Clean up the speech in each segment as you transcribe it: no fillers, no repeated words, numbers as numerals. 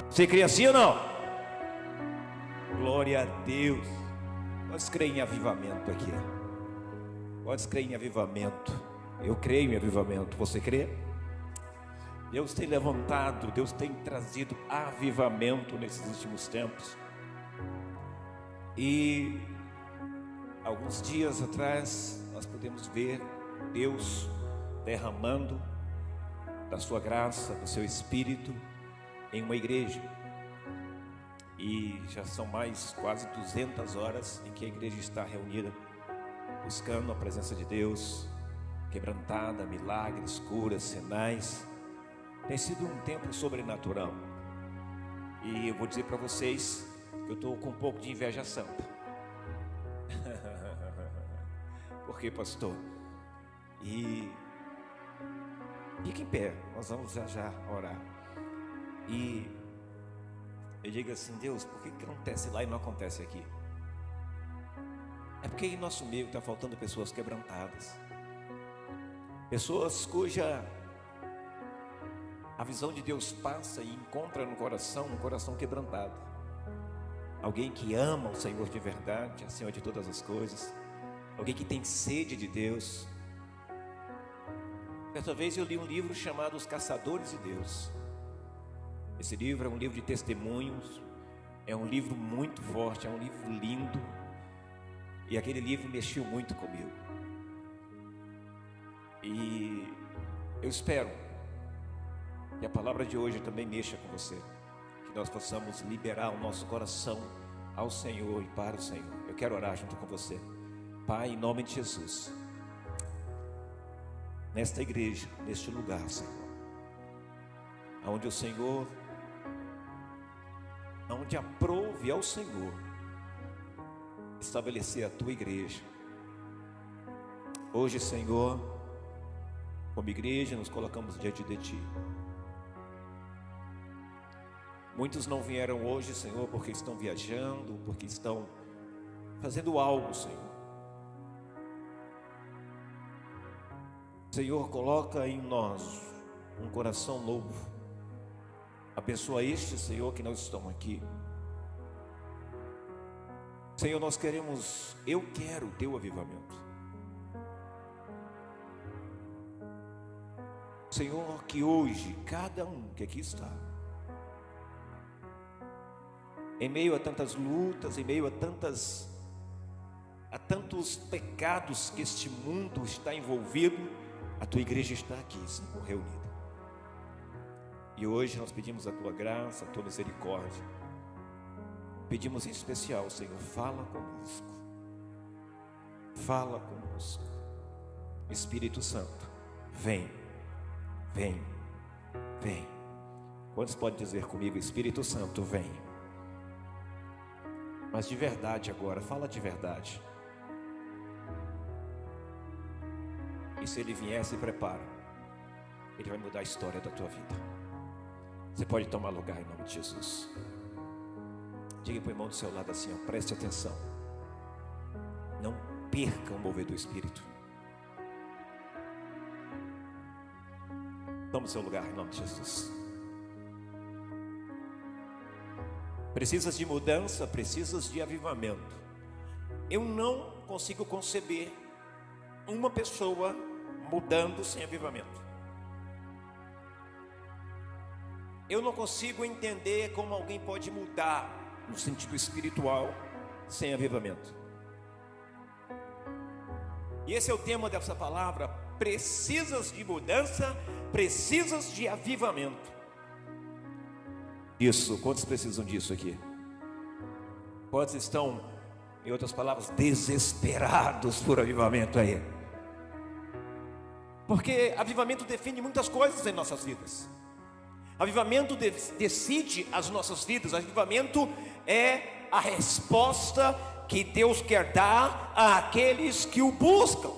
Você crê assim ou não? Glória a Deus. Quantos creem em avivamento aqui? Quantos creem em avivamento? Eu creio em avivamento. Você crê? Deus tem levantado, Deus tem trazido avivamento nesses últimos tempos. E alguns dias atrás nós podemos ver Deus derramando da sua graça, do seu Espírito em uma igreja. E já são mais quase 200 horas em que a igreja está reunida, buscando a presença de Deus, quebrantada, milagres, curas, sinais. Tem sido um tempo sobrenatural. E eu vou dizer para vocês que eu estou com um pouco de inveja santa. Por quê, pastor? E fique em pé, nós vamos já orar. E eu digo assim: Deus, por que acontece lá e não acontece aqui? É porque em nosso meio está faltando pessoas quebrantadas, pessoas cuja a visão de Deus passa e encontra no coração um coração quebrantado. Alguém que ama o Senhor de verdade, acima de todas as coisas. Alguém que tem sede de Deus. Certa vez eu li um livro chamado Os Caçadores de Deus. Esse livro é um livro de testemunhos. É um livro muito forte, é um livro lindo. E aquele livro mexeu muito comigo. E eu espero que a palavra de hoje também mexa com você, que nós possamos liberar o nosso coração ao Senhor e para o Senhor. Eu quero orar junto com você. Pai, em nome de Jesus, nesta igreja, neste lugar, Senhor, onde o Senhor, onde aprove ao Senhor estabelecer a tua igreja. Hoje, Senhor, como igreja, nos colocamos diante de ti. Muitos não vieram hoje, Senhor, porque estão viajando, porque estão fazendo algo, Senhor. Senhor, coloca em nós um coração novo. Abençoa este, Senhor, que nós estamos aqui. Senhor, eu quero o teu avivamento. Senhor, que hoje, cada um que aqui está, em meio a tantas lutas, em meio a tantos pecados que este mundo está envolvido, a tua igreja está aqui, Senhor, reunida. E hoje nós pedimos a tua graça, a tua misericórdia. Pedimos em especial, Senhor, fala conosco. Fala conosco. Espírito Santo, vem, vem, vem. Quantos podem dizer comigo: Espírito Santo, vem? Mas de verdade agora, fala de verdade. E se ele vier, se prepara. Ele vai mudar a história da tua vida. Você pode tomar lugar em nome de Jesus. Diga para o irmão do seu lado assim, ó, preste atenção. Não perca o mover do Espírito. Toma o seu lugar em nome de Jesus. Precisas de mudança, precisas de avivamento. Eu não consigo conceber uma pessoa mudando sem avivamento. Eu não consigo entender como alguém pode mudar no sentido espiritual sem avivamento. E esse é o tema dessa palavra: precisas de mudança, precisas de avivamento. Isso, quantos precisam disso aqui? Quantos estão, em outras palavras, desesperados por avivamento aí? Porque avivamento define muitas coisas em nossas vidas. Avivamento decide as nossas vidas. Avivamento é a resposta que Deus quer dar àqueles que o buscam.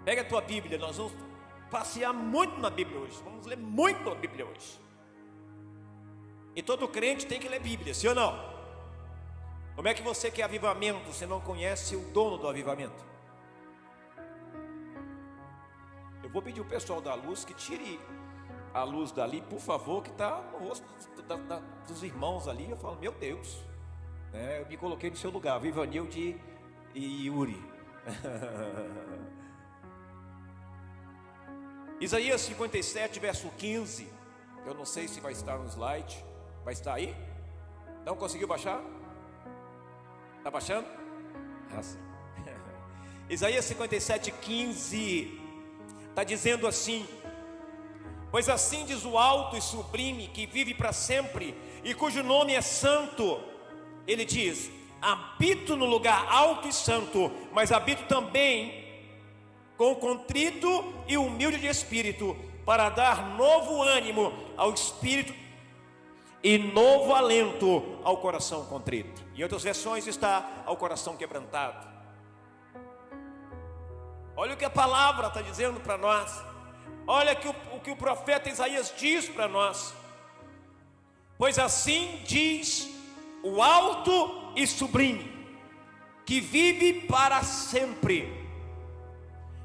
Pega a tua Bíblia, nós vamos passear muito na Bíblia hoje. Vamos ler muito a Bíblia hoje. E todo crente tem que ler Bíblia, sim ou não? Como é que você quer avivamento se não conhece o dono do avivamento? Eu vou pedir o pessoal da luz que tire a luz dali, por favor, que está no rosto dos irmãos ali. Eu falo, meu Deus, né? Eu me coloquei no seu lugar, Vivanilde e Yuri. Isaías 57, verso 15. Eu não sei se vai estar no slide. Vai estar aí? Não conseguiu baixar? Está baixando? Isaías 57, 15 está dizendo assim: pois assim diz o alto e sublime, que vive para sempre, e cujo nome é santo. Ele diz: habito no lugar alto e santo, mas habito também com o contrito e humilde de espírito, para dar novo ânimo ao espírito e novo alento ao coração contrito. Em outras versões está ao coração quebrantado. Olha o que a palavra está dizendo para nós. Olha o que o profeta Isaías diz para nós. Pois assim diz o alto e sublime, que vive para sempre,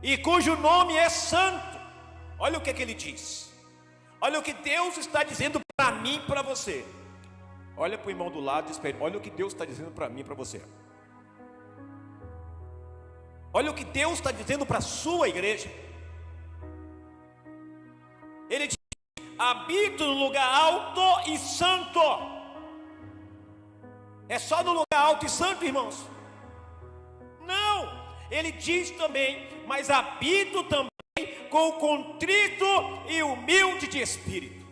e cujo nome é santo. Olha o que ele diz. Olha o que Deus está dizendo para mim e para você. Olha para o irmão do lado e espere. Olha o que Deus está dizendo para mim e para você. Olha o que Deus está dizendo para a sua igreja. Ele diz: habito no lugar alto e santo. É só no lugar alto e santo, irmãos? Não. Ele diz também: mas habito também com o contrito e humilde de espírito.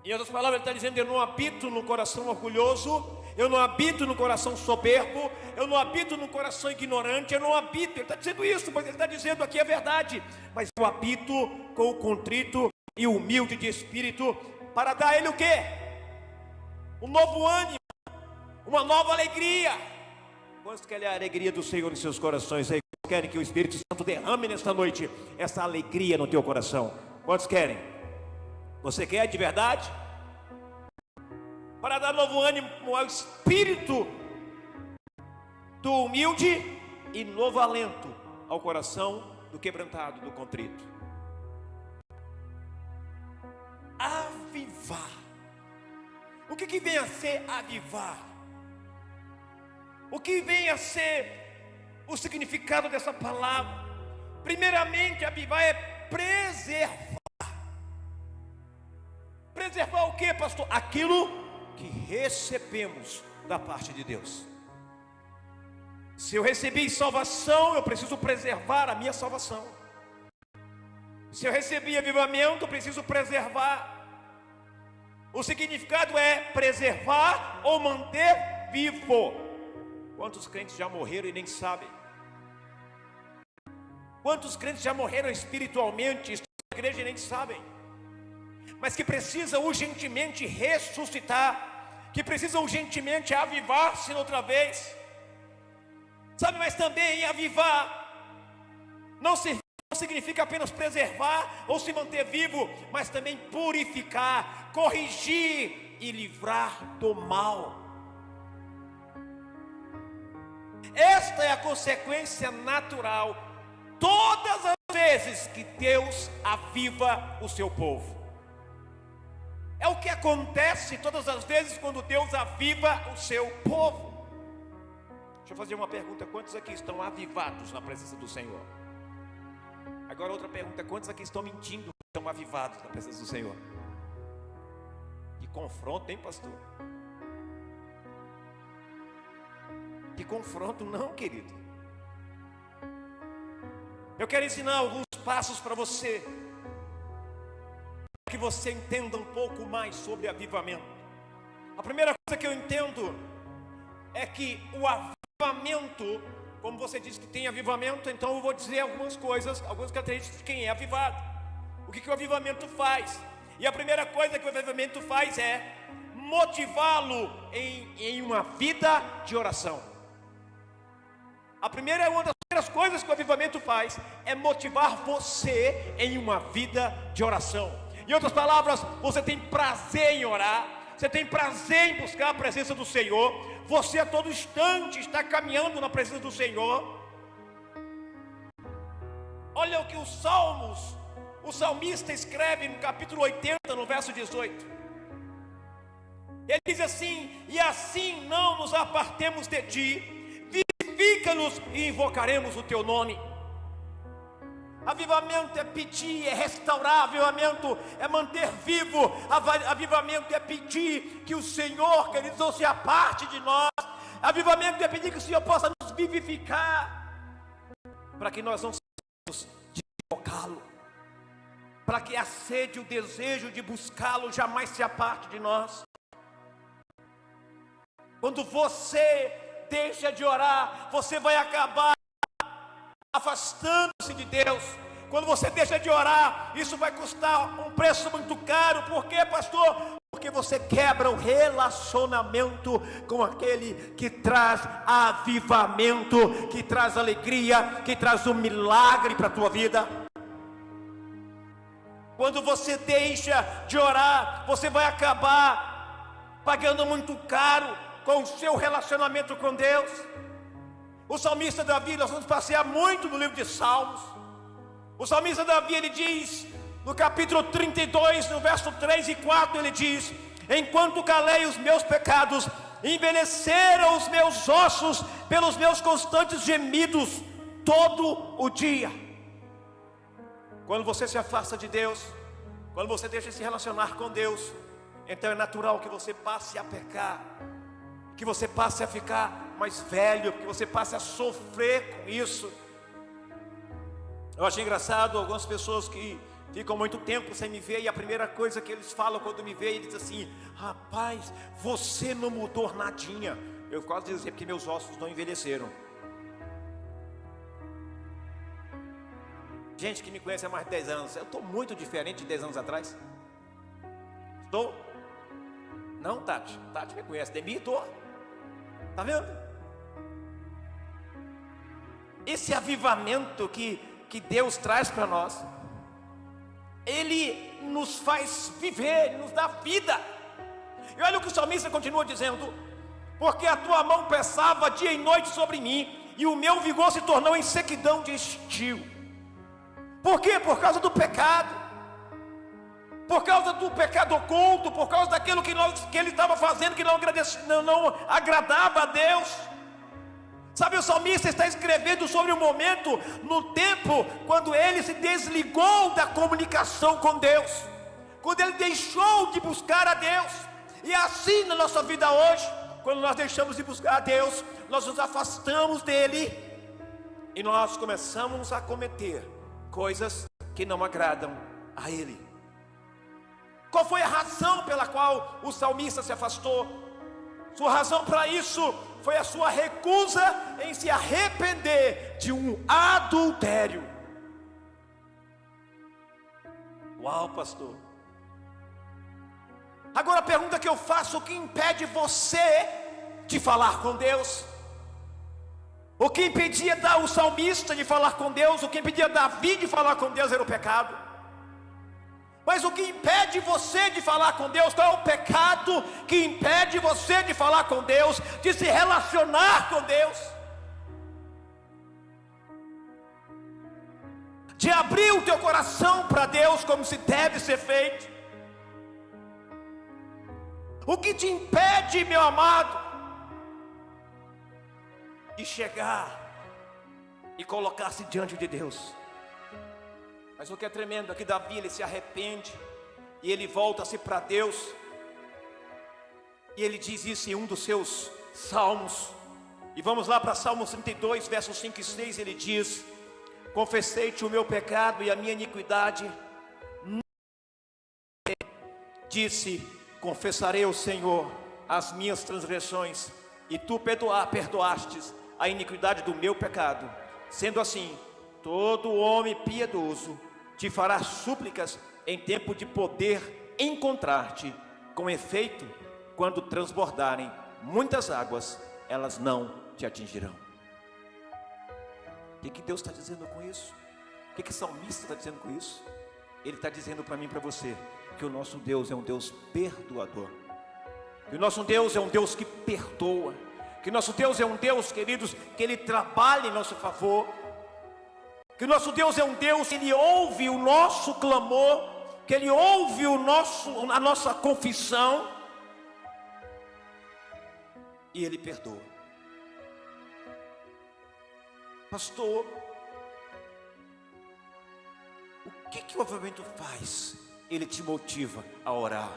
Em outras palavras, ele está dizendo: eu não habito no coração orgulhoso, eu não habito no coração soberbo, eu não habito no coração ignorante, eu não habito. Ele está dizendo isso, mas ele está dizendo aqui a verdade. Mas eu habito com o contrito e humilde de espírito, para dar a ele o quê? Um novo ânimo, uma nova alegria. Quantos querem a alegria do Senhor em seus corações aí? Querem que o Espírito Santo derrame nesta noite essa alegria no teu coração? Quantos querem? Você quer de verdade? Para dar novo ânimo ao espírito do humilde e novo alento ao coração do quebrantado, do contrito. Avivar. O que vem a ser avivar? O que vem a ser o significado dessa palavra? Primeiramente, avivar é preservar. Preservar o que, pastor? Aquilo que recebemos da parte de Deus. Se eu recebi salvação, eu preciso preservar a minha salvação. Se eu recebi avivamento, eu preciso preservar. O significado é preservar ou manter vivo. Quantos crentes já morreram e nem sabem? Quantos crentes já morreram espiritualmente, estão na igreja e nem sabem? Mas que precisa urgentemente ressuscitar, que precisa urgentemente avivar-se outra vez. Sabe, mas também avivar não significa apenas preservar ou se manter vivo, mas também purificar, corrigir e livrar do mal. Esta é a consequência natural todas as vezes que Deus aviva o seu povo. É o que acontece todas as vezes quando Deus aviva o seu povo. Deixa eu fazer uma pergunta: quantos aqui estão avivados na presença do Senhor? Agora outra pergunta: quantos aqui estão mentindo que estão avivados na presença do Senhor? Que confronto, hein, pastor? Que confronto, não, querido. Eu quero ensinar alguns passos para você, para que você entenda um pouco mais sobre avivamento. A primeira coisa que eu entendo é que o avivamento, como você disse que tem avivamento, então eu vou dizer algumas coisas, algumas características de quem é avivado. O que o avivamento faz? E a primeira coisa que o avivamento faz é motivá-lo em uma vida de oração. Uma das primeiras coisas que o avivamento faz é motivar você em uma vida de oração. Em outras palavras, você tem prazer em orar, você tem prazer em buscar a presença do Senhor, você a todo instante está caminhando na presença do Senhor. Olha o que os O salmista escreve no capítulo 80, no verso 18. Ele diz assim: e assim não nos apartemos de ti, vivifica-nos e invocaremos o teu nome. Avivamento é pedir, é restaurar. Avivamento é manter vivo. Avivamento é pedir que o Senhor, queridos, não se aparte de nós. Avivamento é pedir que o Senhor possa nos vivificar, para que nós não sejamos de invocá-lo, para que a sede, o desejo de buscá-lo jamais se aparte de nós. Quando você deixa de orar, você vai acabar afastando-se de Deus. Quando você deixa de orar, isso vai custar um preço muito caro. Por quê, pastor? Porque você quebra o relacionamento com aquele que traz avivamento, que traz alegria, que traz um milagre para a tua vida. Quando você deixa de orar, você vai acabar pagando muito caro com o seu relacionamento com Deus. O salmista Davi, nós vamos passear muito no livro de Salmos. O salmista Davi, ele diz, no capítulo 32, no verso 3 e 4, ele diz: enquanto calei os meus pecados, envelheceram os meus ossos pelos meus constantes gemidos todo o dia. Quando você se afasta de Deus, quando você deixa de se relacionar com Deus, então é natural que você passe a pecar, que você passe a ficar mais velho, que você passe a sofrer com isso. Eu acho engraçado algumas pessoas que ficam muito tempo sem me ver, e a primeira coisa que eles falam quando me veem, eles dizem assim: rapaz, você não mudou nadinha. Eu quase dizer porque meus ossos não envelheceram. Gente que me conhece há mais de 10 anos, eu estou muito diferente de 10 anos atrás. Estou? Não, Tati? Tati me conhece, Demi, estou. Está vendo? Esse avivamento que Deus traz para nós, Ele nos faz viver, nos dá vida. E olha o que o salmista continua dizendo: porque a tua mão pesava dia e noite sobre mim, e o meu vigor se tornou em sequidão de estio. Por quê? Por causa do pecado, por causa do pecado oculto, por causa daquilo que ele estava fazendo, que não agradava a Deus. Sabe, o salmista está escrevendo sobre um momento no tempo quando ele se desligou da comunicação com Deus, quando ele deixou de buscar a Deus. E assim na nossa vida hoje, quando nós deixamos de buscar a Deus, nós nos afastamos dele e nós começamos a cometer coisas que não agradam a ele. Qual foi a razão pela qual o salmista se afastou? Sua razão para isso foi a sua recusa em se arrepender de um adultério. Uau, pastor. Agora a pergunta que eu faço: o que impede você de falar com Deus? O que impedia o salmista de falar com Deus, o que impedia Davi de falar com Deus era o pecado. Mas o que impede você de falar com Deus? Qual é o pecado que impede você de falar com Deus, de se relacionar com Deus, de abrir o teu coração para Deus como se deve ser feito? O que te impede, meu amado, de chegar e colocar-se diante de Deus? Mas o que é tremendo é que Davi, ele se arrepende e ele volta-se para Deus, e ele diz isso em um dos seus salmos. E vamos lá para Salmos 32, versos 5 e 6. Ele diz: confessei-te o meu pecado e a minha iniquidade, disse, confessarei ao Senhor as minhas transgressões, e tu perdoastes a iniquidade do meu pecado. Sendo assim, todo homem piedoso te fará súplicas em tempo de poder encontrar-te. Com efeito, quando transbordarem muitas águas, elas não te atingirão. O que Deus está dizendo com isso? O que o salmista está dizendo com isso? Ele está dizendo para mim e para você que o nosso Deus é um Deus perdoador, que o nosso Deus é um Deus que perdoa, que o nosso Deus é um Deus, queridos, que Ele trabalha em nosso favor. que o nosso Deus é um Deus que Ele ouve o nosso clamor, que Ele ouve a nossa confissão, e Ele perdoa. Pastor, o que o avivamento faz? Ele te motiva a orar,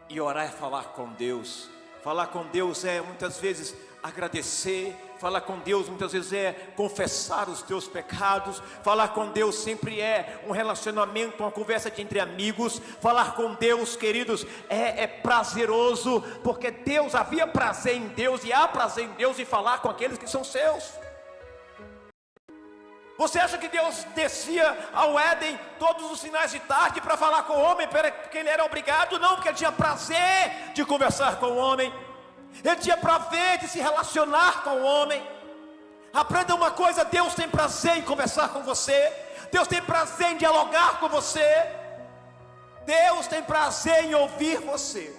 e orar é falar com Deus. Falar com Deus é muitas vezes agradecer. Falar com Deus muitas vezes é confessar os teus pecados. Falar com Deus sempre é um relacionamento, uma conversa entre amigos. Falar com Deus, queridos, é prazeroso, porque Deus, havia prazer em Deus e há prazer em Deus em falar com aqueles que são seus. Você acha que Deus descia ao Éden todos os finais de tarde para falar com o homem, porque Ele era obrigado? Não, porque Ele tinha prazer de conversar com o homem. Ele tinha prazer de se relacionar com o homem. Aprenda uma coisa: Deus tem prazer em conversar com você. Deus tem prazer em dialogar com você. Deus tem prazer em ouvir você.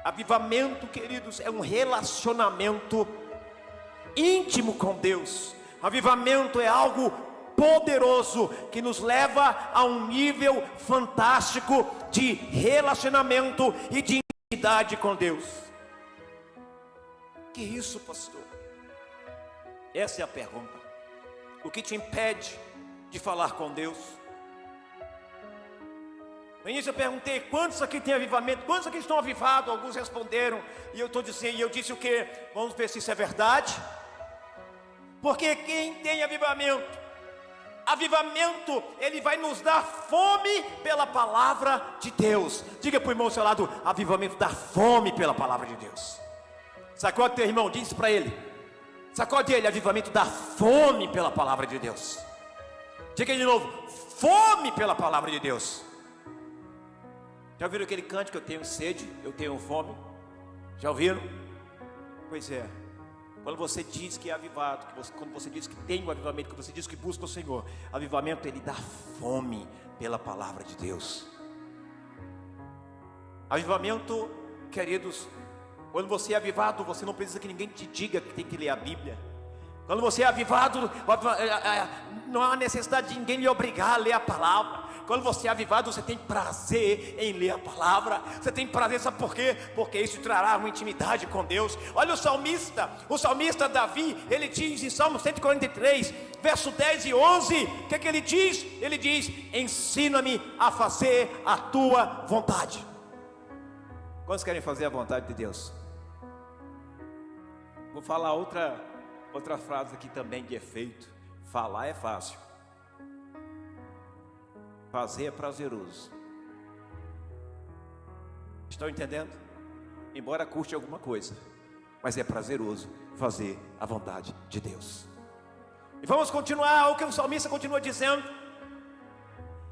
Avivamento, queridos, é um relacionamento íntimo com Deus. Avivamento é algo poderoso que nos leva a um nível fantástico de relacionamento e de intimidade com Deus. Que isso, pastor? Essa é a pergunta. O que te impede de falar com Deus? No início eu perguntei: quantos aqui tem avivamento? Quantos aqui estão avivados? Alguns responderam, e eu disse o quê? Vamos ver se isso é verdade. Porque quem tem avivamento, ele vai nos dar fome pela palavra de Deus. Diga para o irmão ao seu lado: avivamento dá fome pela palavra de Deus. Sacode teu irmão, diz para ele, sacode ele: avivamento dá fome pela palavra de Deus. Diga de novo: fome pela palavra de Deus. Já ouviram aquele cântico: eu tenho sede, eu tenho fome? Já ouviram? Pois é. Quando você diz que é avivado, quando você diz que tem um avivamento, que você diz que busca o Senhor, avivamento, ele dá fome pela palavra de Deus. Avivamento, queridos, quando você é avivado, você não precisa que ninguém te diga que tem que ler a Bíblia. Quando você é avivado, não há necessidade de ninguém lhe obrigar a ler a palavra. Quando você é avivado, você tem prazer em ler a palavra. Você tem prazer, sabe por quê? Porque isso trará uma intimidade com Deus. Olha o salmista Davi, ele diz em Salmo 143, verso 10 e 11, o que ele diz? Ele diz: ensina-me a fazer a tua vontade. Quantos querem fazer a vontade de Deus? Vou falar outra frase aqui também de efeito. Falar é fácil, fazer é prazeroso. Estão entendendo? Embora custe alguma coisa, mas é prazeroso fazer a vontade de Deus. E vamos continuar o que o salmista continua dizendo: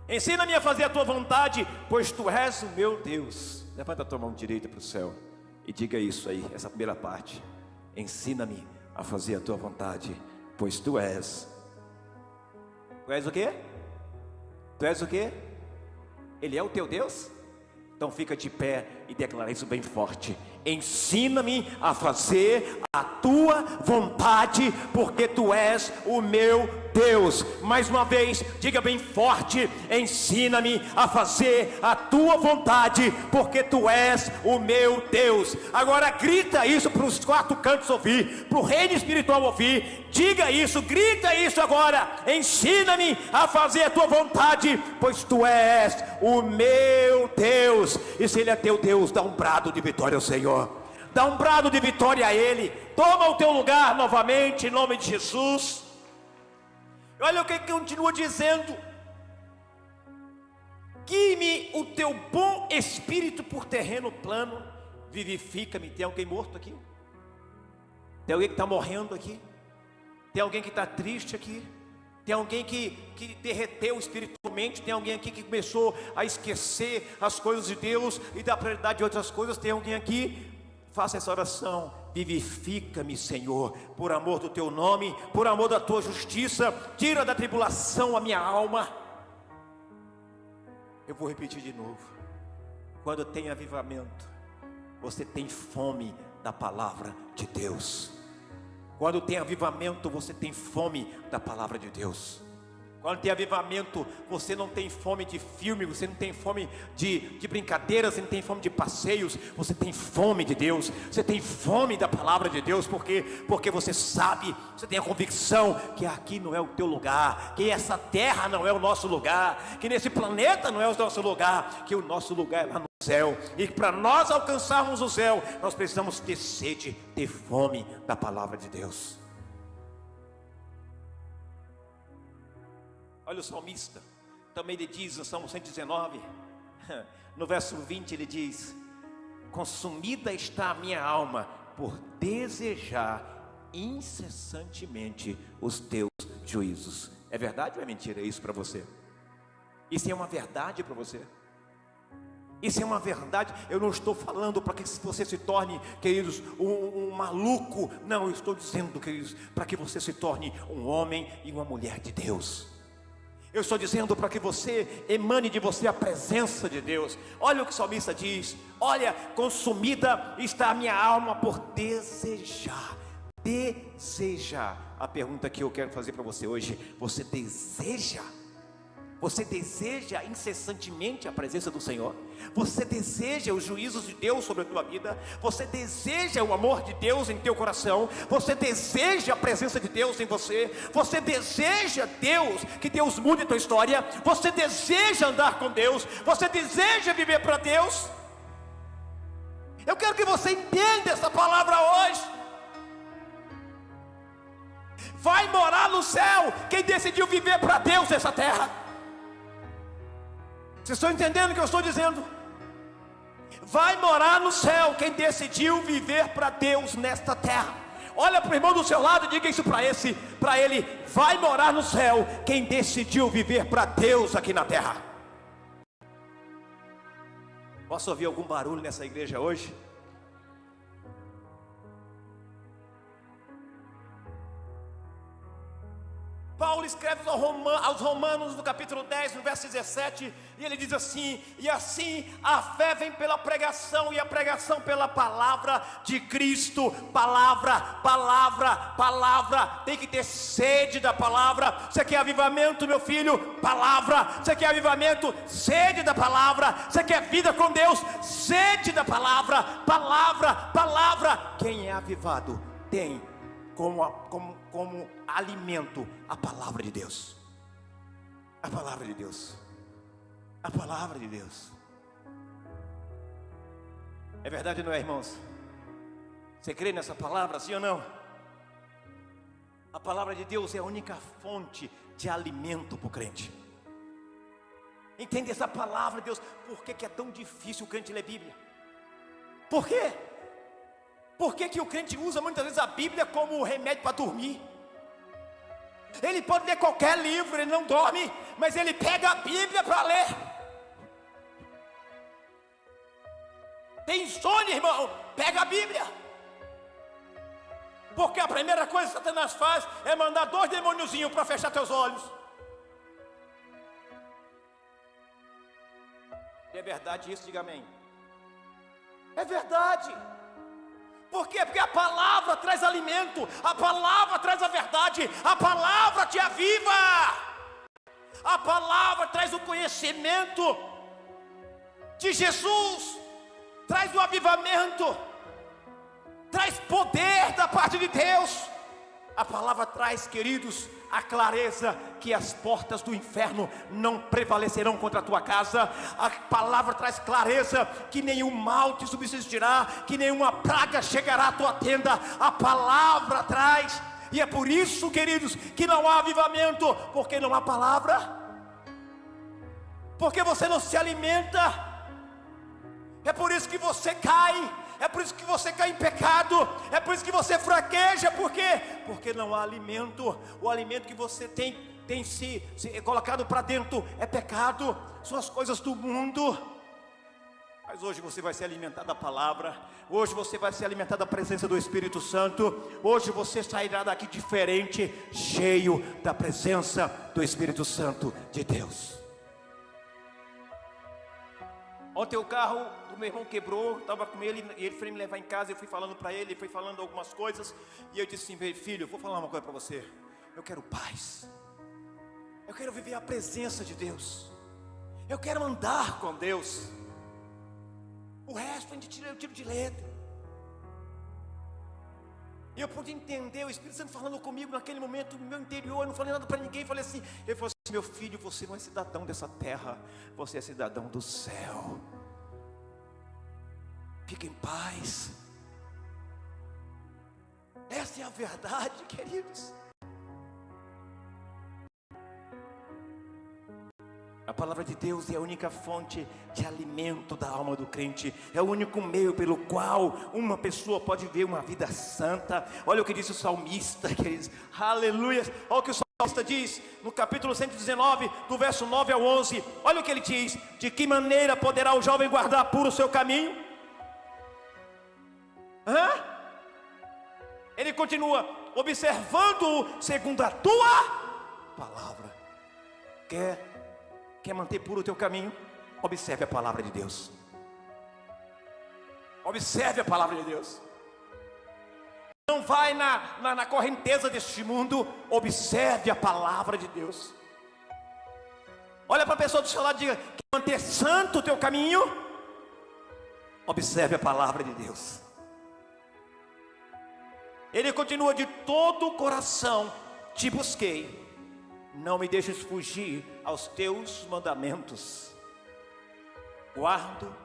ensina-me a fazer a tua vontade, pois tu és o meu Deus. Levanta a tua mão direita para o céu e diga isso aí, essa primeira parte: ensina-me a fazer a tua vontade, pois tu és. Tu és o quê? Tu és o quê? Ele é o teu Deus? Então fica de pé e declara isso bem forte: ensina-me a fazer a tua vontade, porque tu és o meu Deus. Mais uma vez, diga bem forte: ensina-me a fazer a tua vontade, porque tu és o meu Deus. Agora grita isso para os quatro cantos ouvir, para o reino espiritual ouvir. Diga isso, grita isso agora: ensina-me a fazer a tua vontade, pois tu és o meu Deus. E se Ele é teu Deus, dá um brado de vitória ao Senhor. Dá um brado de vitória a Ele. Toma o teu lugar novamente, em nome de Jesus. Olha o que continua dizendo: guie-me o teu bom espírito por terreno plano, vivifica-me. Tem alguém morto aqui? Tem alguém que está morrendo aqui? Tem alguém que está triste aqui? Tem alguém que derreteu espiritualmente? Tem alguém aqui que começou a esquecer as coisas de Deus e dar prioridade a outras coisas? Tem alguém aqui? Faça essa oração: vivifica-me, Senhor, por amor do teu nome, por amor da tua justiça. Tira da tribulação a minha alma. Eu vou repetir de novo: quando tem avivamento, você tem fome da palavra de Deus. Quando tem avivamento, você tem fome da palavra de Deus. Quando tem avivamento, você não tem fome de filme, você não tem fome de brincadeiras, você não tem fome de passeios, você tem fome de Deus, você tem fome da palavra de Deus, porque você sabe, você tem a convicção que aqui não é o teu lugar, que essa terra não é o nosso lugar, que nesse planeta não é o nosso lugar, que o nosso lugar é lá no céu, e para nós alcançarmos o céu, nós precisamos ter sede, ter fome da palavra de Deus. Olha o salmista, também ele diz no Salmo 119, no verso 20 ele diz: consumida está a minha alma por desejar incessantemente os teus juízos. É verdade ou é mentira isso para você? Isso é uma verdade para você? Isso é uma verdade. Eu não estou falando para que você se torne, queridos, um maluco. Não, eu estou dizendo, queridos, para que você se torne um homem e uma mulher de Deus. Eu estou dizendo para que você emane de você a presença de Deus. Olha o que o salmista diz: olha, consumida está a minha alma por desejar. Desejar. A pergunta que eu quero fazer para você hoje: você deseja? Você deseja incessantemente a presença do Senhor? Você deseja os juízos de Deus sobre a tua vida? Você deseja o amor de Deus em teu coração? Você deseja a presença de Deus em você? Você deseja Deus, que Deus mude a tua história? Você deseja andar com Deus? Você deseja viver para Deus? Eu quero que você entenda essa palavra hoje. Vai morar no céu quem decidiu viver para Deus nessa terra. Vocês estão entendendo o que eu estou dizendo? Vai morar no céu quem decidiu viver para Deus nesta terra. Olha para o irmão do seu lado e diga isso para ele: vai morar no céu quem decidiu viver para Deus aqui na terra. Posso ouvir algum barulho nessa igreja hoje? Paulo escreve aos Romanos no capítulo 10, no verso 17, e ele diz assim: e assim a fé vem pela pregação, e a pregação pela palavra de Cristo. Palavra, tem que ter sede da palavra. Você quer avivamento, meu filho? Palavra. Você quer avivamento? Sede da palavra. Você quer vida com Deus? Sede da palavra. Palavra. Quem é avivado tem como alimento a palavra de Deus. A palavra de Deus. A palavra de Deus. É verdade ou não é, irmãos? Você crê nessa palavra, sim ou não? A palavra de Deus é a única fonte de alimento para o crente. Entende essa palavra de Deus? Por que é tão difícil o crente ler Bíblia? Por quê? Por que o crente usa muitas vezes a Bíblia como remédio para dormir? Ele pode ler qualquer livro, ele não dorme, mas ele pega a Bíblia para ler. Tem insônia, irmão? Pega a Bíblia. Porque a primeira coisa que Satanás faz é mandar 2 demôniozinhos para fechar teus olhos. É verdade isso? Diga amém. É verdade. Por quê? Porque a palavra traz alimento, a palavra traz a verdade, a palavra te aviva, a palavra traz o conhecimento de Jesus, traz o avivamento, traz poder da parte de Deus. A palavra traz, queridos, a clareza que as portas do inferno não prevalecerão contra a tua casa. A palavra traz clareza que nenhum mal te subsistirá, que nenhuma praga chegará à tua tenda. A palavra traz, e é por isso, queridos, que não há avivamento, porque não há palavra, porque você não se alimenta. É por isso que você cai, é por isso que você cai em pecado, é por isso que você fraqueja. Por quê? Porque não há alimento. O alimento que você tem se colocado para dentro é pecado, são as coisas do mundo. Mas hoje você vai se alimentar da palavra, hoje você vai se alimentar da presença do Espírito Santo, hoje você sairá daqui diferente, cheio da presença do Espírito Santo de Deus. Ontem o carro do meu irmão quebrou, estava com ele, e ele foi me levar em casa, eu fui falando para ele, foi falando algumas coisas, e eu disse assim: filho, eu vou falar uma coisa para você, eu quero paz. Eu quero viver a presença de Deus. Eu quero andar com Deus. O resto eu tiro de letra. E eu pude entender o Espírito Santo falando comigo naquele momento, no meu interior. Eu não falei nada para ninguém. Falei assim, ele falou assim: meu filho, você não é cidadão dessa terra, você é cidadão do céu. Fique em paz. Essa é a verdade, queridos. A palavra de Deus é a única fonte de alimento da alma do crente. É o único meio pelo qual uma pessoa pode ver uma vida santa. Olha o que disse o salmista, queridos. Aleluia. Olha o que o salmista diz no capítulo 119, do verso 9 ao 11. Olha o que ele diz: de que maneira poderá o jovem guardar puro o seu caminho? Ele continua: observando-o segundo a tua palavra. Quer manter puro o teu caminho? Observe a palavra de Deus. Observe a palavra de Deus. Não vai na correnteza deste mundo. Observe a palavra de Deus. Olha para a pessoa do seu lado e diga: quer manter santo o teu caminho? Observe a palavra de Deus. Ele continua: de todo o coração te busquei, não me deixes fugir aos teus mandamentos. Guardo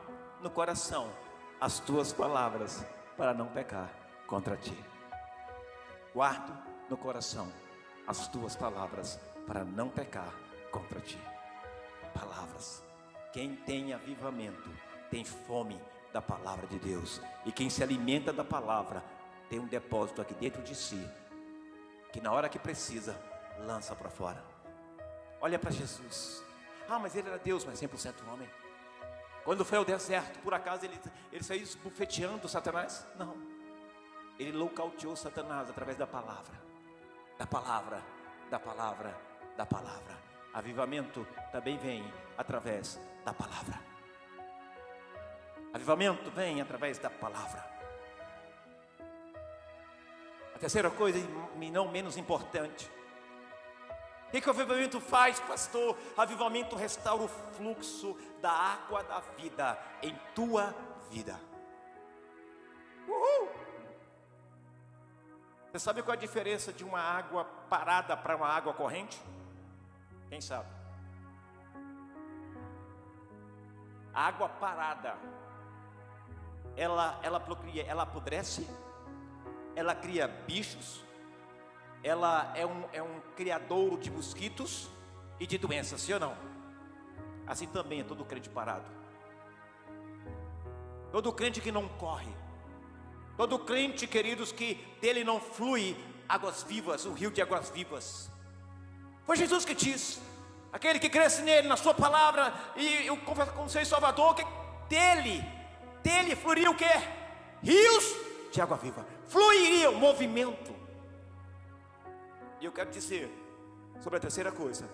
no coração as tuas palavras, para não pecar contra ti. Guardo no coração as tuas palavras, para não pecar contra ti. Palavras. Quem tem avivamento tem fome da palavra de Deus. E quem se alimenta da palavra tem um depósito aqui dentro de si, que na hora que precisa, lança para fora. Olha para Jesus. Mas ele era Deus, mas 100% homem. Quando foi ao deserto, por acaso ele saiu esbufeteando Satanás? Não. Ele nocauteou Satanás através da palavra. Da palavra, da palavra, da palavra. Avivamento também vem através da palavra. Avivamento vem através da palavra. A terceira coisa, e não menos importante: o que o avivamento faz, pastor? Avivamento restaura o fluxo da água da vida em tua vida. Você sabe qual é a diferença de uma água parada para uma água corrente? Quem sabe? A água parada, ela apodrece, ela cria bichos, ela é um criadouro de mosquitos e de doenças, sim ou não? Assim também é todo crente parado. Todo crente que não corre, todo crente, queridos, que dele não flui águas vivas, o rio de águas vivas. Foi Jesus que disse: aquele que cresce nele, na sua palavra, e eu confesso como seu Salvador, que dele fluiria o quê? Rios de água viva. Fluiria o movimento. E eu quero dizer sobre a terceira coisa: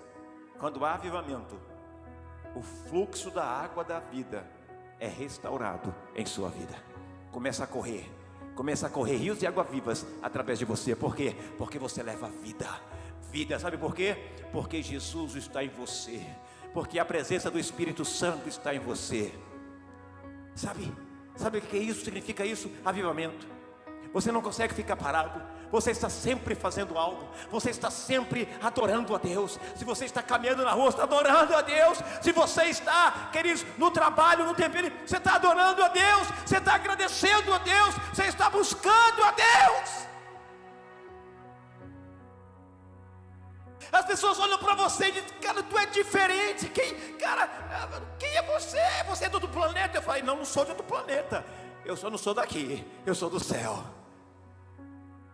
quando há avivamento, o fluxo da água da vida é restaurado em sua vida. Começa a correr rios de água vivas através de você. Por quê? Porque você leva vida. Sabe por quê? Porque Jesus está em você, porque a presença do Espírito Santo está em você. Sabe o que é isso? Significa isso? Avivamento. Você não consegue ficar parado. Você está sempre fazendo algo. Você está sempre adorando a Deus. Se você está caminhando na rua, está adorando a Deus. Se você está, queridos, no trabalho, no templo, você está adorando a Deus. Você está agradecendo a Deus. Você está buscando a Deus. As pessoas olham para você e dizem: cara, tu é diferente. Quem é você? Você é de outro planeta? Eu falei: não sou de outro planeta. Eu só não sou daqui, eu sou do céu.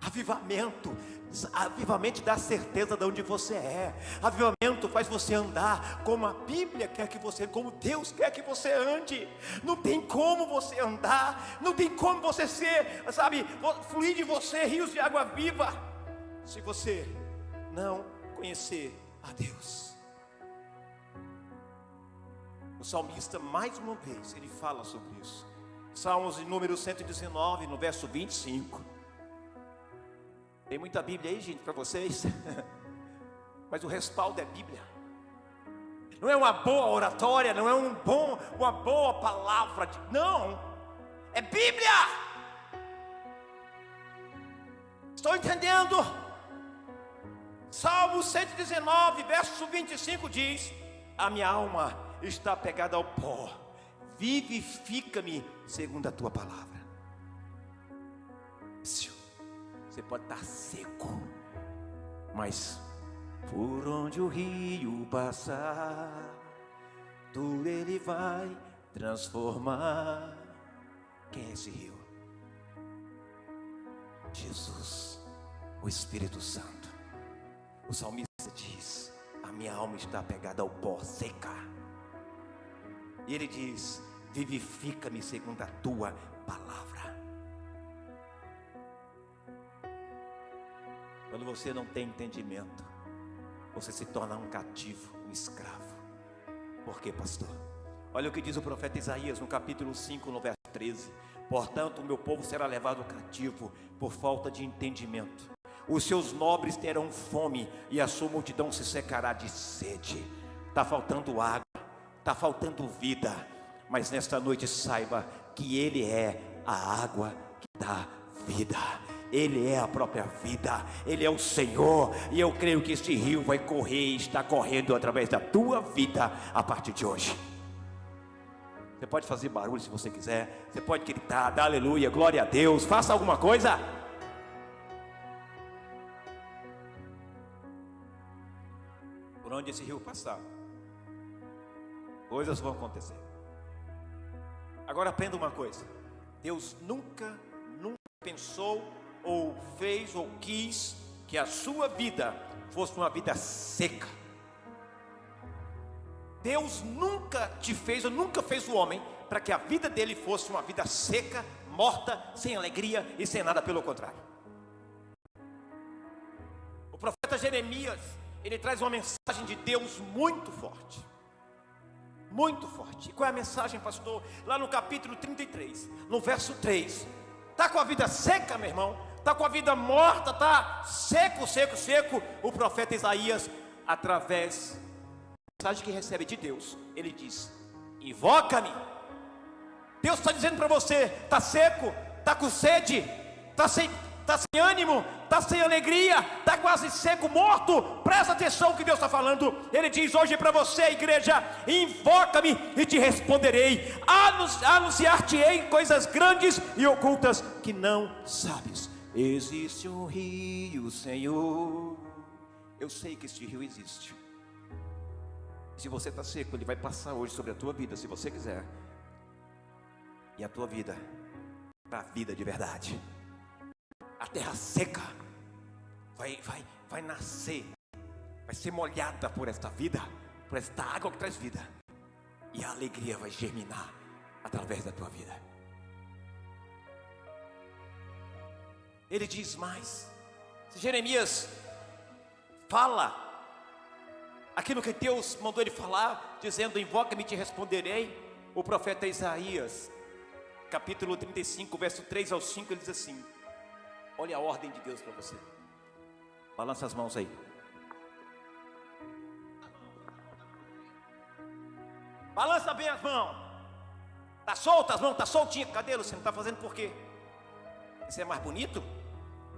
Avivamento dá certeza de onde você é. Avivamento faz você andar como a Bíblia quer que você, como Deus quer que você ande. Não tem como você andar, não tem como você ser, fluir de você rios de água viva, se você não conhecer a Deus. O salmista, mais uma vez, ele fala sobre isso. Salmos de número 119, no verso 25. Tem muita Bíblia aí, gente, para vocês? mas o respaldo é Bíblia. Não é uma boa oratória, não é uma boa palavra, não, é Bíblia. Estou entendendo? Salmo 119, verso 25 diz: a minha alma está pegada ao pó, vivifica-me segundo a tua palavra. Você pode estar seco, mas por onde o rio passar, tudo ele vai transformar. Quem é esse rio? Jesus, o Espírito Santo. O salmista diz: a minha alma está pegada ao pó, seca. E ele diz: vivifica-me segundo a tua palavra. Quando você não tem entendimento, você se torna um cativo, um escravo. Por quê, pastor? Olha o que diz o profeta Isaías no capítulo 5, no verso 13: portanto, o meu povo será levado cativo por falta de entendimento. Os seus nobres terão fome e a sua multidão se secará de sede. Está faltando água, está faltando vida, mas nesta noite saiba que Ele é a água que dá vida. Ele é a própria vida, Ele é o Senhor, e eu creio que este rio vai correr e está correndo através da tua vida a partir de hoje. Você pode fazer barulho se você quiser, você pode gritar, dar aleluia, glória a Deus, faça alguma coisa. Por onde esse rio passar, coisas vão acontecer. Agora aprenda uma coisa: Deus nunca pensou ou fez ou quis que a sua vida fosse uma vida seca. Deus nunca te fez ou nunca fez o homem para que a vida dele fosse uma vida seca, morta, sem alegria e sem nada, pelo contrário. O profeta Jeremias, ele traz uma mensagem de Deus muito forte. Muito forte. E qual é a mensagem, pastor? Lá no capítulo 33, no verso 3. Está com a vida seca, meu irmão? Está com a vida morta? Está seco, seco, seco? O profeta Isaías, através da mensagem que recebe de Deus, ele diz: invoca-me. Deus está dizendo para você: está seco, está com sede, está sem ânimo, está sem alegria, está quase seco, morto. Presta atenção no que Deus está falando. Ele diz hoje para você, igreja: invoca-me e te responderei, anunciar-te-ei coisas grandes e ocultas que não sabes. Existe um rio, Senhor. Eu sei que este rio existe. Se você está seco, ele vai passar hoje sobre a tua vida, se você quiser. E a tua vida para a vida de verdade. A terra seca vai nascer, vai ser molhada por esta vida, por esta água que traz vida, e a alegria vai germinar através da tua vida. Ele diz mais. Se Jeremias fala aquilo que Deus mandou ele falar, dizendo: invoca-me e te responderei, o profeta Isaías, capítulo 35, verso 3 ao 5, ele diz assim: olha a ordem de Deus para você. Balança as mãos aí. Balança bem as mãos. Está solta as mãos, está soltinha. Cadê, Luciano? Está fazendo por quê? Esse é mais bonito?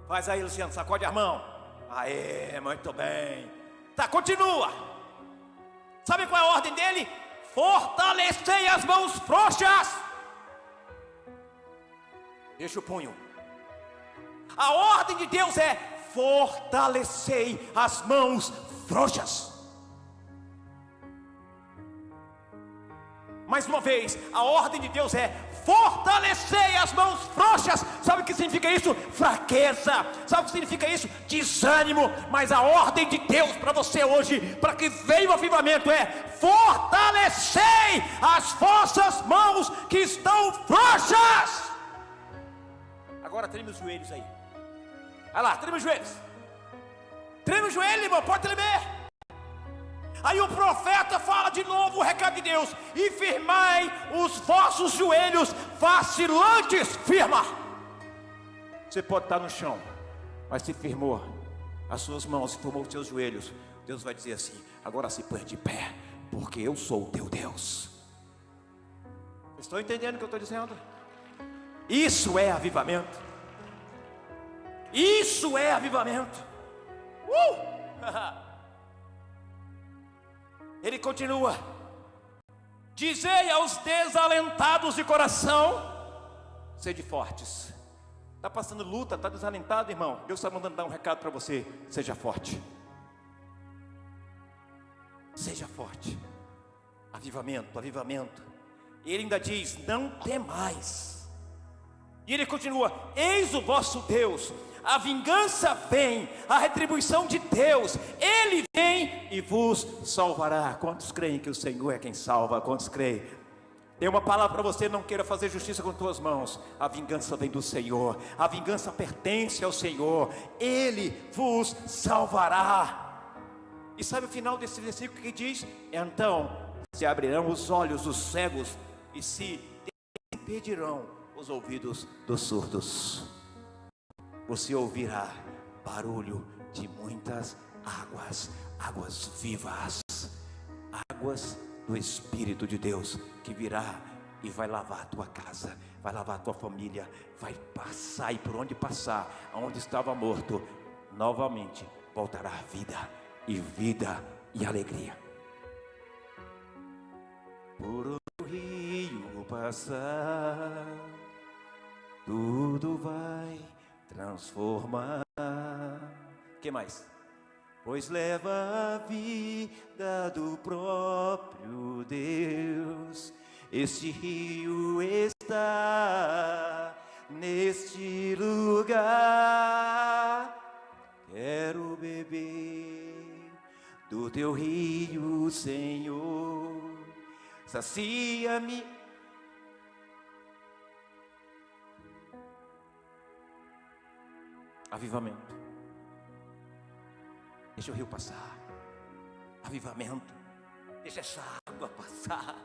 Faz aí, Luciano, sacode as mãos. Aê, muito bem. Tá, continua. Sabe qual é a ordem dele? Fortalecei as mãos frouxas. Deixa o punho. A ordem de Deus é: fortalecei as mãos frouxas. Mais uma vez, a ordem de Deus é: fortalecei as mãos frouxas. Sabe o que significa isso? Fraqueza. Sabe o que significa isso? Desânimo. Mas a ordem de Deus para você hoje, para que venha o avivamento, é: fortalecei as vossas mãos que estão frouxas. Agora treme os joelhos aí. Vai lá, treme os joelhos. Treme os joelhos, irmão, pode tremer. Aí o profeta fala de novo o recado de Deus: e firmai os vossos joelhos vacilantes. Firma. Você pode estar no chão, mas se firmou as suas mãos, se firmou os seus joelhos, Deus vai dizer assim: agora se põe de pé, porque eu sou o teu Deus. Estão entendendo o que eu estou dizendo? Isso é avivamento. Isso é avivamento. Ele continua: dizei aos desalentados de coração, sede fortes. Está passando luta, está desalentado, irmão? Deus está mandando dar um recado para você: seja forte. Seja forte. Avivamento, avivamento. E ele ainda diz: não temais. E ele continua: eis o vosso Deus, a vingança vem, a retribuição de Deus, Ele vem e vos salvará. Quantos creem que o Senhor é quem salva? Quantos creem? Tem uma palavra para você: não queira fazer justiça com tuas mãos. A vingança vem do Senhor, a vingança pertence ao Senhor, Ele vos salvará. E sabe o final desse versículo que diz? Então se abrirão os olhos dos cegos e se impedirão os ouvidos dos surdos. Você ouvirá barulho de muitas águas, águas vivas, águas do Espírito de Deus, que virá e vai lavar a tua casa, vai lavar a tua família, vai passar, e por onde passar, aonde estava morto, novamente voltará a vida e alegria. Por o rio passar, tudo vai transformar. Que mais? Pois leva a vida do próprio Deus. Este rio está neste lugar. Quero beber do teu rio, Senhor. Sacia-me. Avivamento. Deixa o rio passar. Avivamento. Deixa essa água passar.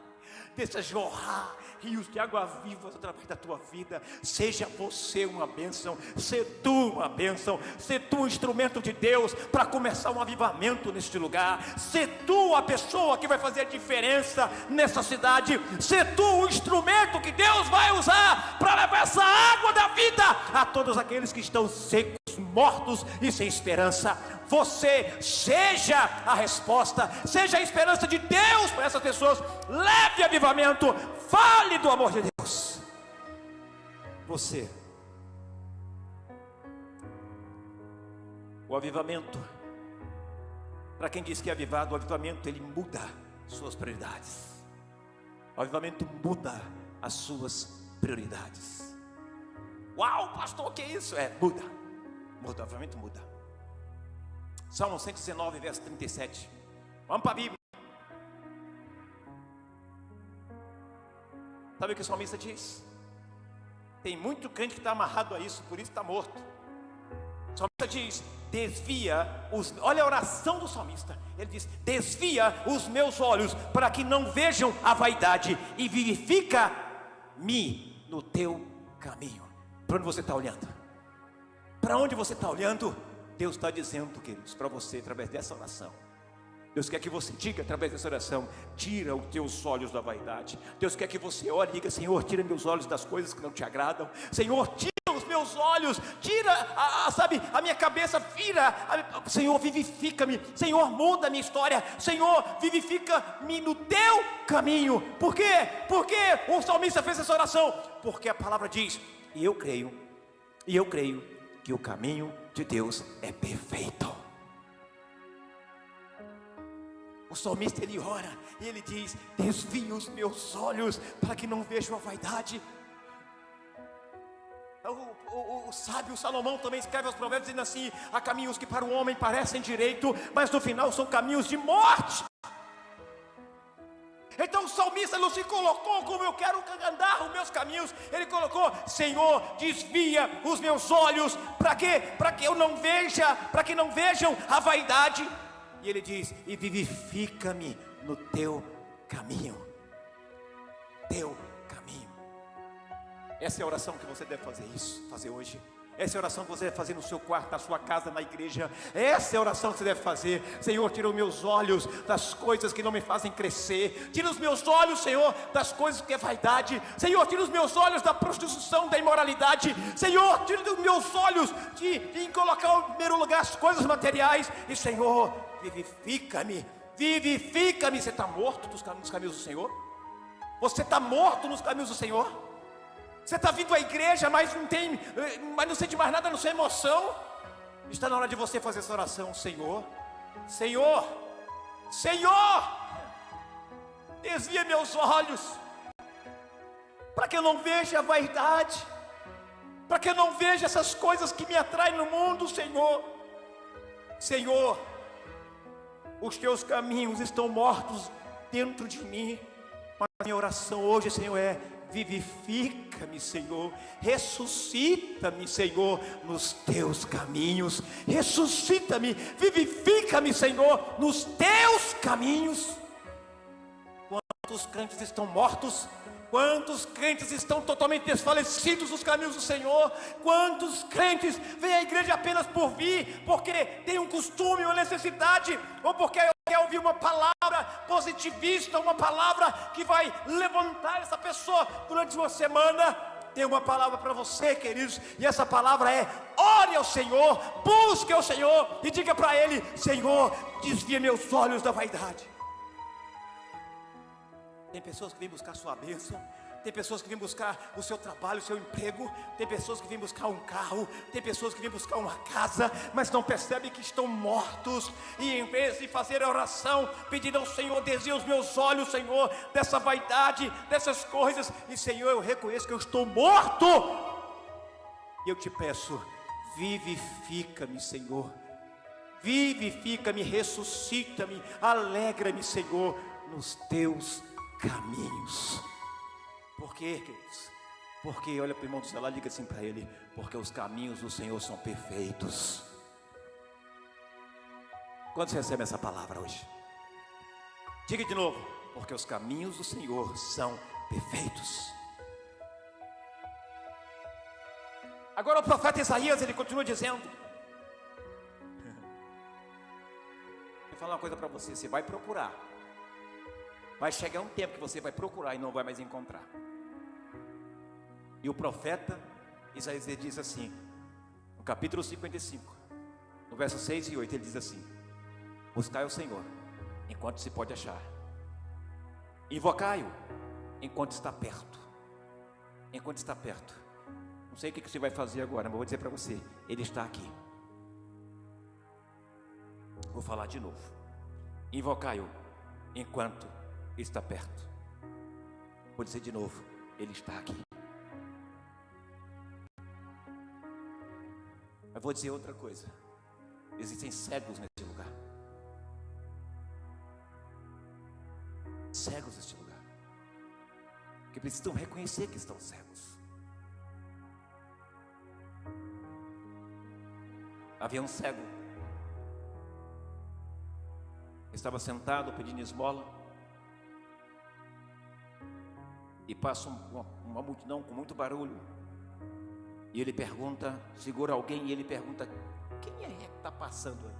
Deixa jorrar rios de água viva através da tua vida. Seja você uma bênção. Seja tu uma bênção. Seja tu um instrumento de Deus para começar um avivamento neste lugar. Seja tu a pessoa que vai fazer a diferença nessa cidade. Seja tu o instrumento que Deus vai usar para levar essa água da vida a todos aqueles que estão secos, mortos e sem esperança. Você seja a resposta, seja a esperança de Deus para essas pessoas. Leve avivamento, fale do amor de Deus. Você, o avivamento, para quem diz que é avivado, o avivamento ele muda suas prioridades. O avivamento muda as suas prioridades. Uau, pastor, o que é isso? Muda, o avivamento muda. Salmo 119, verso 37. Vamos para a Bíblia. Sabe o que o salmista diz? Tem muito crente que está amarrado a isso, por isso está morto. O salmista diz: olha a oração do salmista. Ele diz: desvia os meus olhos para que não vejam a vaidade, e vivifica-me no teu caminho. Para onde você está olhando? Para onde você está olhando? Deus está dizendo, queridos, para você, através dessa oração. Deus quer que você diga através dessa oração: tira os teus olhos da vaidade. Deus quer que você ore e diga: Senhor, tira meus olhos das coisas que não te agradam. Senhor, tira os meus olhos, tira a minha cabeça, vira, Senhor, vivifica-me. Senhor, muda a minha história. Senhor, vivifica-me no teu caminho. Por quê? Porque o salmista fez essa oração? Porque a palavra diz: e eu creio que o caminho de Deus é perfeito. O salmista ele ora e ele diz: desvia os meus olhos para que não vejam a vaidade. O sábio Salomão também escreve aos provérbios dizendo assim: há caminhos que para o homem parecem direito, mas no final são caminhos de morte. Então o salmista não se colocou como eu quero andar os meus caminhos. Ele colocou: Senhor, desvia os meus olhos. Para quê? Para que eu não veja, para que não vejam a vaidade. E ele diz: e vivifica-me no teu caminho. Teu caminho. Essa é a oração que você deve fazer hoje. Essa é a oração que você deve fazer no seu quarto, na sua casa, na igreja. Essa é a oração que você deve fazer. Senhor, tira os meus olhos das coisas que não me fazem crescer. Tira os meus olhos, Senhor, das coisas que é vaidade. Senhor, tira os meus olhos da prostituição, da imoralidade. Senhor, tira os meus olhos de colocar em primeiro lugar as coisas materiais. E Senhor, vivifica-me. Vivifica-me. Você está morto nos caminhos do Senhor? Você está morto nos caminhos do Senhor? Você está vindo à igreja, mas não sente mais nada na sua emoção. Está na hora de você fazer essa oração. Senhor, Senhor, Senhor, desvia meus olhos, para que eu não veja a vaidade, para que eu não veja essas coisas que me atraem no mundo, Senhor. Senhor, os teus caminhos estão mortos dentro de mim, mas a minha oração hoje, Senhor, é: vivifica-me, Senhor, ressuscita-me, Senhor, nos teus caminhos. Ressuscita-me, vivifica-me, Senhor, nos teus caminhos. Quantos crentes estão mortos? Quantos crentes estão totalmente desfalecidos nos caminhos do Senhor? Quantos crentes vêm à igreja apenas por vir, porque tem um costume, uma necessidade, ou porque quer ouvir uma palavra positivista, uma palavra que vai levantar essa pessoa durante uma semana? Tem uma palavra para você, queridos, e essa palavra é: ore ao Senhor, busque ao Senhor e diga para Ele: Senhor, desvia meus olhos da vaidade. Tem pessoas que vêm buscar sua bênção, tem pessoas que vêm buscar o seu trabalho, o seu emprego, tem pessoas que vêm buscar um carro, tem pessoas que vêm buscar uma casa, mas não percebem que estão mortos. E em vez de fazer a oração, pedindo ao Senhor: desvia os meus olhos, Senhor, dessa vaidade, dessas coisas, e Senhor, eu reconheço que eu estou morto, e eu te peço: vivifica-me, Senhor, vivifica-me, ressuscita-me, alegra-me, Senhor, nos teus caminhos. Por quê, queridos? Porque, olha para o irmão do celular, liga assim para ele: porque os caminhos do Senhor são perfeitos. Quantos recebem essa palavra hoje? Diga de novo: porque os caminhos do Senhor são perfeitos. Agora o profeta Isaías, ele continua dizendo: vou falar uma coisa para você, você vai procurar. Vai chegar um tempo que você vai procurar e não vai mais encontrar. E o profeta Isaías diz assim, no capítulo 55, no verso 6 e 8, ele diz assim: buscai o Senhor enquanto se pode achar, invocai-o enquanto está perto. Enquanto está perto. Não sei o que você vai fazer agora, mas vou dizer para você: Ele está aqui. Vou falar de novo: invocai-o enquanto está perto. Vou dizer de novo: Ele está aqui. Mas vou dizer outra coisa: existem cegos nesse lugar. Cegos neste lugar, que precisam reconhecer que estão cegos. Havia um cego, estava sentado pedindo esmola, e passa uma multidão com muito barulho, e ele pergunta, segura alguém, e ele pergunta: quem é que está passando aí?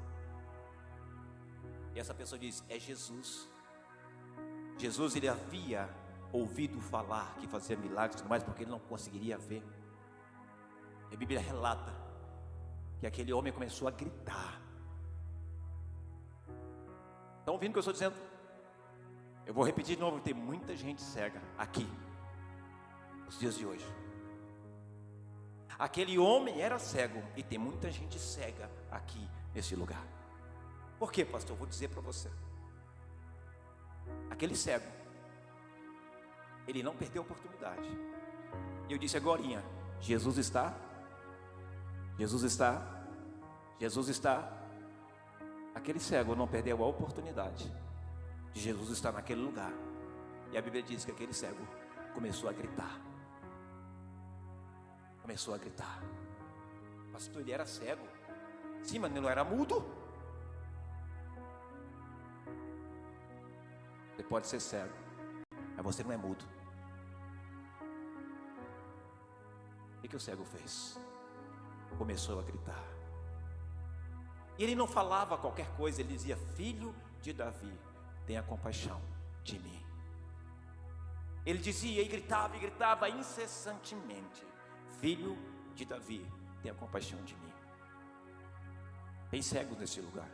E essa pessoa diz: é Jesus. Jesus, ele havia ouvido falar que fazia milagres, mas porque ele não conseguiria ver. A Bíblia relata que aquele homem começou a gritar. Estão ouvindo o que eu estou dizendo? Eu vou repetir de novo: tem muita gente cega aqui, nos dias de hoje. Aquele homem era cego, e tem muita gente cega aqui nesse lugar. Por quê, pastor? Eu vou dizer para você. Aquele cego, ele não perdeu a oportunidade. Eu disse agorinha: Jesus está, Jesus está, Jesus está. Aquele cego não perdeu a oportunidade de Jesus estar naquele lugar. E a Bíblia diz que aquele cego começou a gritar. Começou a gritar. Pastor, ele era cego. Sim, mas ele não era mudo. Você pode ser cego, mas você não é mudo. O que o cego fez? começou a gritar. E ele não falava qualquer coisa, ele dizia: filho de Davi, tenha compaixão de mim. Ele dizia e gritava incessantemente: filho de Davi, tenha compaixão de mim. Tem cegos nesse lugar,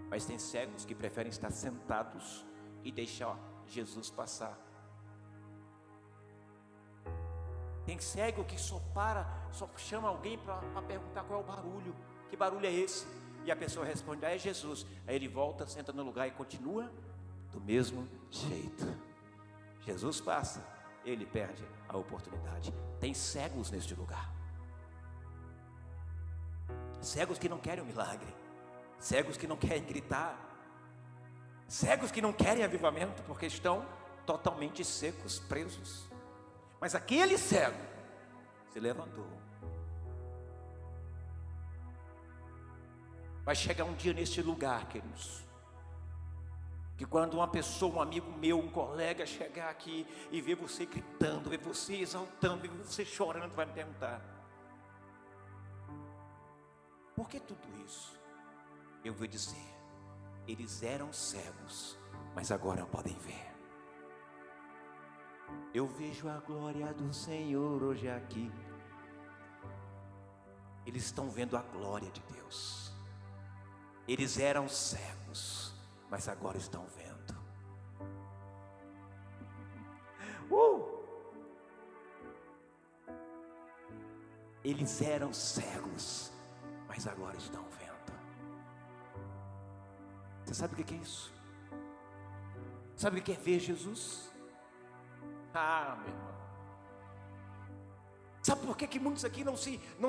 mas tem cegos que preferem estar sentados e deixar Jesus passar. Tem cego que só chama alguém para perguntar qual é o barulho. Que barulho é esse? E a pessoa responde: é Jesus. Aí ele volta, senta no lugar e continua do mesmo jeito. Jesus passa, ele perde a oportunidade. Tem cegos neste lugar, cegos que não querem o milagre, cegos que não querem gritar, cegos que não querem avivamento porque estão totalmente secos, presos. Mas aquele cego se levantou. Vai chegar um dia neste lugar, queridos, que quando uma pessoa, um amigo meu, um colega chegar aqui e ver você gritando, ver você exaltando, ver você chorando, vai me perguntar: por que tudo isso? Eu vou dizer: eles eram cegos, mas agora podem ver. Eu vejo a glória do Senhor hoje aqui. Eles estão vendo a glória de Deus. Eles eram cegos, mas agora estão vendo. Eles eram cegos, mas agora estão vendo. Você sabe o que é isso? Sabe o que é ver Jesus? Meu irmão, sabe por que muitos aqui não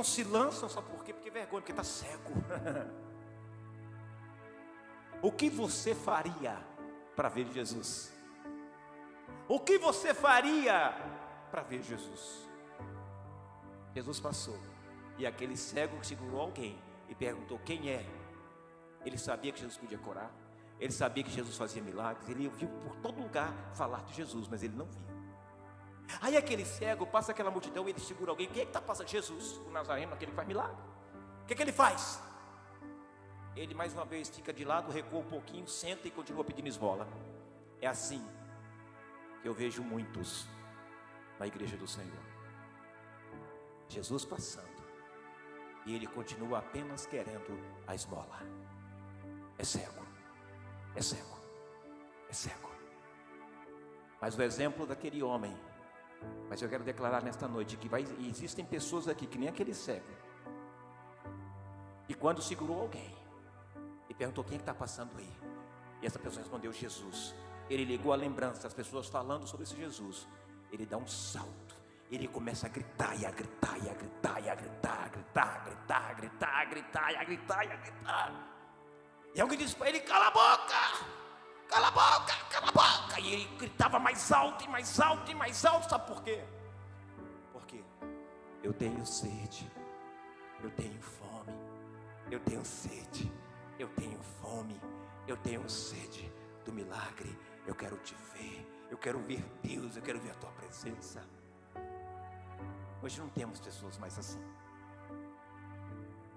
se lançam? Sabe por quê? Porque vergonha, porque está cego. O que você faria para ver Jesus? O que você faria para ver Jesus? Jesus passou, e aquele cego segurou alguém e perguntou: quem é? Ele sabia que Jesus podia curar, ele sabia que Jesus fazia milagres, ele ouviu por todo lugar falar de Jesus, mas ele não via. Aí aquele cego passa aquela multidão, ele segura alguém. Quem é que está passando? Jesus, o Nazareno, aquele que faz milagre. O que ele faz? Ele mais uma vez fica de lado, recua um pouquinho, senta e continua pedindo esmola. É assim que eu vejo muitos na igreja do Senhor. Jesus passando, e ele continua apenas querendo a esmola. É cego, é cego, é cego. Mas o exemplo daquele homem, mas eu quero declarar nesta noite que existem pessoas aqui que nem aquele cego, e quando segurou alguém e perguntou: quem é que está passando aí? E essa pessoa respondeu: Jesus. Ele ligou a lembrança das pessoas falando sobre esse Jesus. Ele dá um salto, ele começa a gritar e a gritar e a gritar e a gritar, a gritar, a gritar, a gritar, a gritar e a gritar e a gritar. E alguém disse para ele: cala a boca, cala a boca, cala a boca. E ele gritava mais alto e mais alto e mais alto. Sabe por quê? Porque eu tenho sede, eu tenho fome, eu tenho sede, eu tenho fome, eu tenho sede do milagre. Eu quero te ver, eu quero ver Deus, eu quero ver a tua presença. Hoje não temos pessoas mais assim.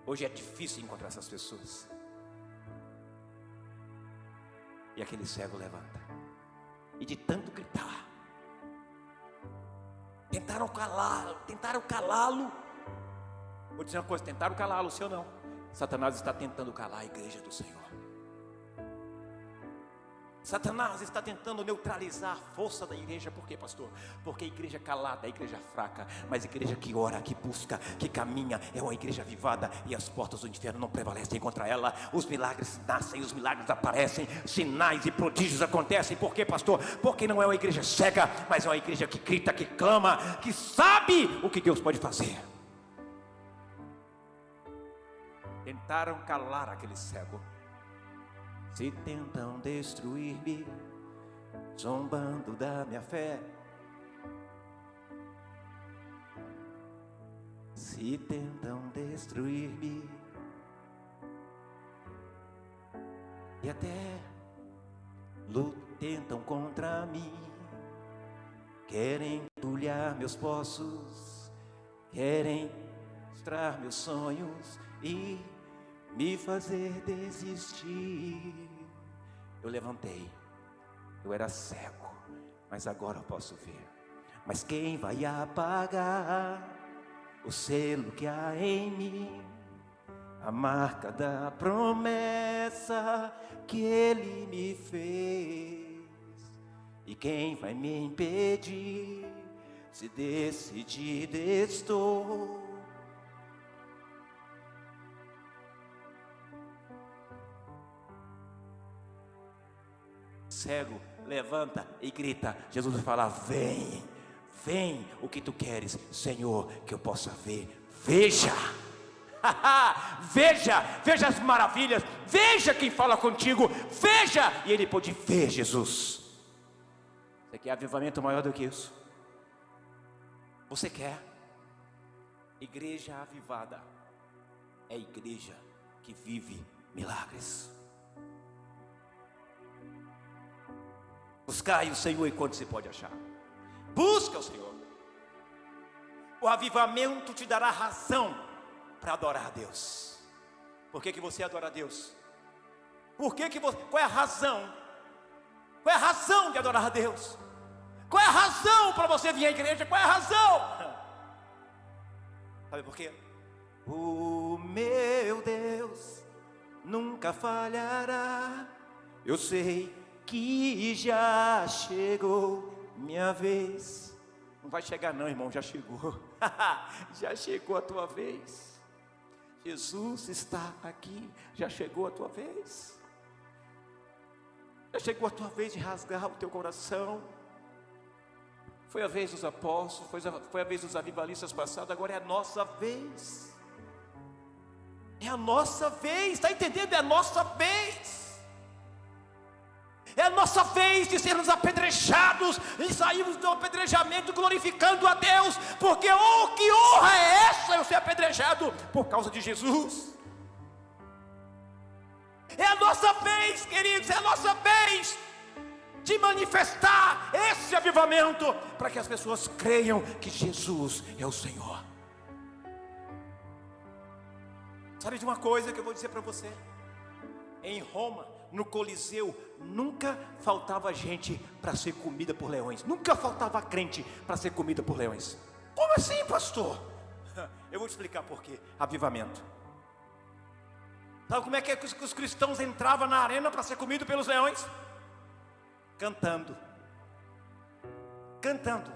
Hoje é difícil encontrar essas pessoas. E aquele cego levanta, e de tanto gritar, tentaram calá-lo. Vou dizer uma coisa: tentaram calá-lo, sim ou não? Satanás está tentando calar a igreja do Senhor. Satanás está tentando neutralizar a força da igreja. Por quê, pastor? Porque a igreja calada é a igreja fraca, mas a igreja que ora, que busca, que caminha é uma igreja avivada, e as portas do inferno não prevalecem contra ela. Os milagres nascem, os milagres aparecem, sinais e prodígios acontecem. Por quê, pastor? Porque não é uma igreja cega, mas é uma igreja que grita, que clama, que sabe o que Deus pode fazer. Tentaram calar aquele cego. Se tentam destruir-me, zombando da minha fé. Se tentam destruir-me, e até tentam contra mim, querem entulhar meus poços, querem frustrar meus sonhos e me fazer desistir. Eu levantei, eu era cego, mas agora eu posso ver. Mas quem vai apagar o selo que há em mim? A marca da promessa que Ele me fez. E quem vai me impedir? Se decidido estou. Cego, levanta e grita. Jesus vai falar: vem, vem, o que tu queres, Senhor, que eu possa ver. Veja, veja, veja as maravilhas, veja quem fala contigo, veja. E ele pôde ver Jesus. Você quer avivamento maior do que isso? Você quer? Igreja avivada é igreja que vive milagres. Buscai o Senhor enquanto se pode achar. Busca o Senhor. O avivamento te dará razão para adorar a Deus. Por que você adora a Deus? Por que você, qual é a razão? Qual é a razão de adorar a Deus? Qual é a razão para você vir à igreja? Qual é a razão? Sabe por quê? O meu Deus nunca falhará. Eu sei que já chegou minha vez. Não vai chegar não, irmão, já chegou. Já chegou a tua vez. Jesus está aqui. Já chegou a tua vez. Já chegou a tua vez de rasgar o teu coração. Foi a vez dos apóstolos, foi a vez dos avivalistas passados, agora é a nossa vez. É a nossa vez, está entendendo? É a nossa vez. É a nossa vez de sermos apedrejados e sairmos do apedrejamento glorificando a Deus, porque que honra é essa, eu ser apedrejado por causa de Jesus. É a nossa vez, queridos, é a nossa vez de manifestar esse avivamento, para que as pessoas creiam que Jesus é o Senhor. Sabe de uma coisa que eu vou dizer para você? Em Roma, no Coliseu, nunca faltava gente para ser comida por leões. Nunca faltava crente para ser comida por leões. Como assim, pastor? Eu vou te explicar por quê. Avivamento. Sabe como é que os cristãos entravam na arena para ser comidos pelos leões? Cantando. Cantando.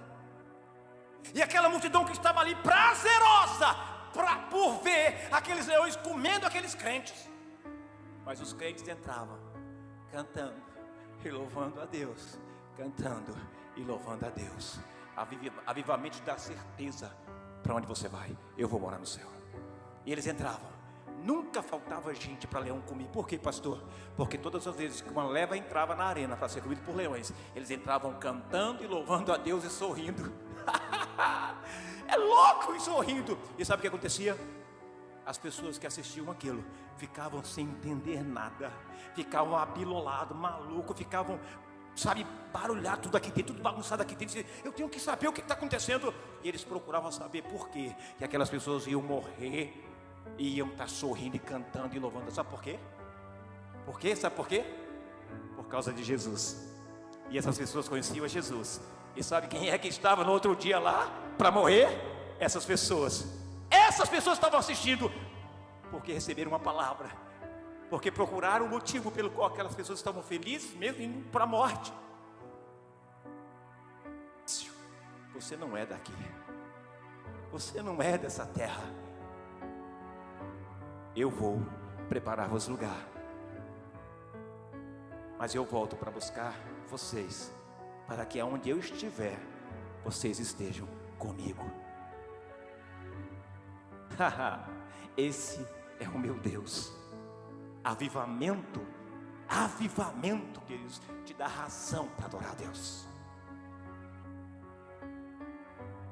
E aquela multidão que estava ali prazerosa por ver aqueles leões comendo aqueles crentes. Mas os crentes entravam cantando e louvando a Deus. Cantando e louvando a Deus. Avivamento dá certeza para onde você vai. Eu vou morar no céu. E eles entravam. Nunca faltava gente para leão comer. Por quê, pastor? Porque todas as vezes que uma leva entrava na arena para ser comido por leões, eles entravam cantando e louvando a Deus e sorrindo. É louco e sorrindo. E sabe o que acontecia? As pessoas que assistiam aquilo ficavam sem entender nada, ficavam abilolados, malucos, ficavam, sabe, barulhados, tudo aqui dentro, tudo bagunçado aqui dentro. Eu tenho que saber o que está acontecendo. E eles procuravam saber por quê que aquelas pessoas iam morrer e iam estar sorrindo e cantando e louvando. Sabe por quê? Por quê? Sabe por quê? Por causa de Jesus. E essas pessoas conheciam a Jesus. E sabe quem é que estava no outro dia lá para morrer? Essas pessoas. Essas pessoas estavam assistindo porque receberam uma palavra, porque procuraram o motivo pelo qual aquelas pessoas estavam felizes, mesmo indo para a morte. Você não é daqui. Você não é dessa terra. Eu vou preparar-vos lugar, mas eu volto para buscar vocês, para que aonde eu estiver, vocês estejam comigo. Esse é o meu Deus. Avivamento, queridos, te dá razão para adorar a Deus.